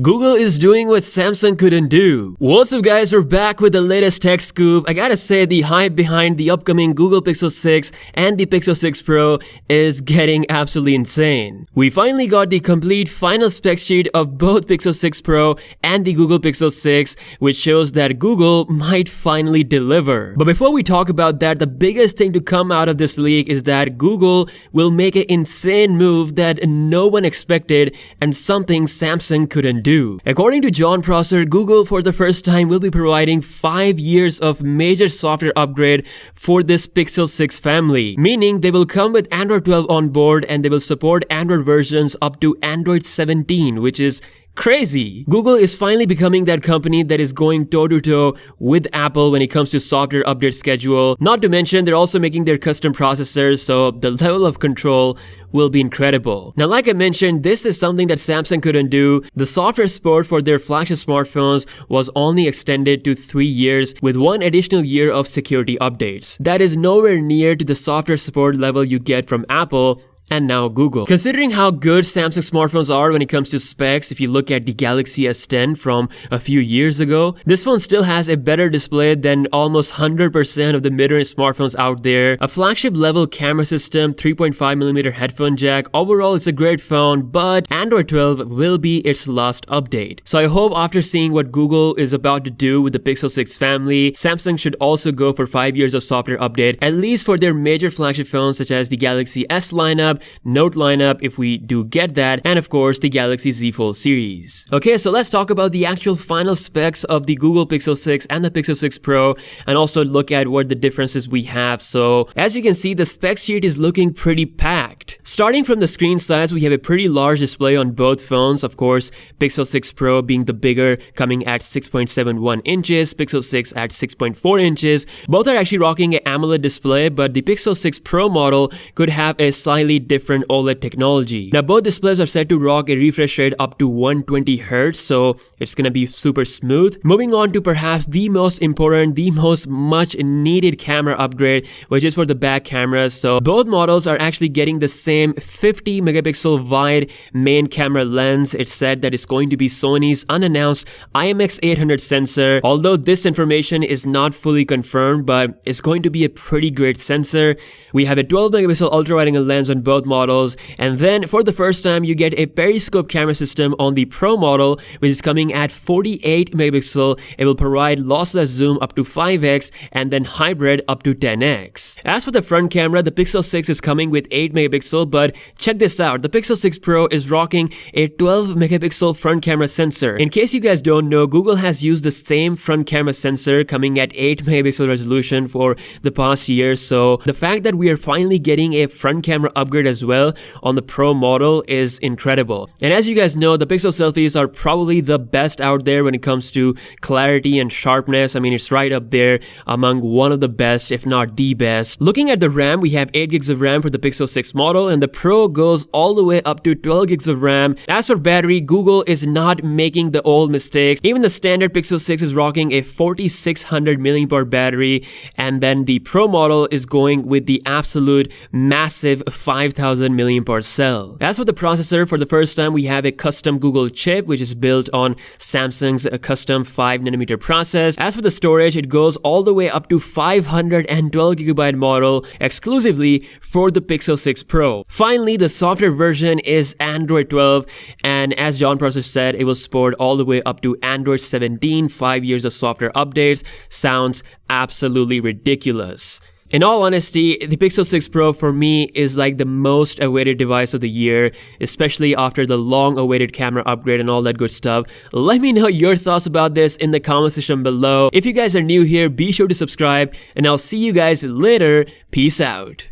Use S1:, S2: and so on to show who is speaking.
S1: Google is doing what Samsung couldn't do. What's up guys, we're back with the latest tech scoop. I gotta say the hype behind the upcoming Google Pixel 6 and the Pixel 6 Pro is getting absolutely insane. We finally got the complete final spec sheet of both Pixel 6 Pro and the Google Pixel 6, which shows that Google might finally deliver. But before we talk about that, the biggest thing to come out of this leak is that Google will make an insane move that no one expected and something Samsung couldn't do. According to Jon Prosser, Google for the first time will be providing 5 years of major software upgrade for this Pixel 6 family, meaning they will come with Android 12 on board and they will support Android versions up to Android 17, which is crazy. Google is finally becoming that company that is going toe-to-toe with Apple when it comes to software update schedule. Not to mention, they're also making their custom processors, so the level of control will be incredible. Now, like I mentioned, this is something that Samsung couldn't do. The software support for their flagship smartphones was only extended to 3 years with 1 additional year of security updates. That is nowhere near to the software support level you get from Apple and now Google. Considering how good Samsung smartphones are when it comes to specs, if you look at the Galaxy S10 from a few years ago, this phone still has a better display than almost 100% of the mid-range smartphones out there. A flagship level camera system, 3.5mm headphone jack. Overall, it's a great phone, but Android 12 will be its last update. So I hope after seeing what Google is about to do with the Pixel 6 family, Samsung should also go for 5 years of software update, at least for their major flagship phones such as the Galaxy S lineup, Note lineup if we do get that, and of course the Galaxy Z Fold series. Okay, so let's talk about the actual final specs of the Google Pixel 6 and the Pixel 6 Pro, and also look at what the differences we have. So as you can see, the spec sheet is looking pretty packed. Starting from the screen size, we have a pretty large display on both phones. Of course, Pixel 6 Pro being the bigger, coming at 6.71 inches, Pixel 6 at 6.4 inches. Both are actually rocking an AMOLED display, but the Pixel 6 Pro model could have a slightly different OLED technology. Now both displays are set to rock a refresh rate up to 120Hz, so it's gonna be super smooth. Moving on to perhaps the most important, the most much needed camera upgrade, which is for the back cameras. So both models are actually getting the same 50 megapixel wide main camera lens. It's said that it's going to be Sony's unannounced IMX800 sensor. Although this information is not fully confirmed, but it's going to be a pretty great sensor. We have a 12 megapixel ultra wide angle lens on both models, and then for the first time you get a periscope camera system on the Pro model, which is coming at 48 megapixel. It will provide lossless zoom up to 5x and then hybrid up to 10x. As for the front camera, the Pixel 6 is coming with 8 megapixel, but check this out, the Pixel 6 Pro is rocking a 12 megapixel front camera sensor. In case you guys don't know, Google has used the same front camera sensor coming at 8 megapixel resolution for the past year, so the fact that we are finally getting a front camera upgrade as well on the Pro model is incredible. And as you guys know, the Pixel selfies are probably the best out there when it comes to clarity and sharpness. I mean, it's right up there among one of the best, if not the best. Looking at the RAM, we have 8 gigs of RAM for the Pixel 6 model, and the Pro goes all the way up to 12 gigs of RAM. As for battery, Google is not making the old mistakes. Even the standard Pixel 6 is rocking a 4600 mAh battery, and then the Pro model is going with the absolute massive 5000 mAh cell. As for the processor, for the first time we have a custom Google chip which is built on Samsung's custom 5nm process. As for the storage, it goes all the way up to 512GB model exclusively for the Pixel 6 Pro. Finally, the software version is Android 12, and as Jon Prosser said, it will support all the way up to Android 17, 5 years of software updates. Sounds absolutely ridiculous. In all honesty, the Pixel 6 Pro for me is like the most awaited device of the year, especially after the long awaited camera upgrade and all that good stuff. Let me know your thoughts about this in the comment section below. If you guys are new here, be sure to subscribe, and I'll see you guys later. Peace out.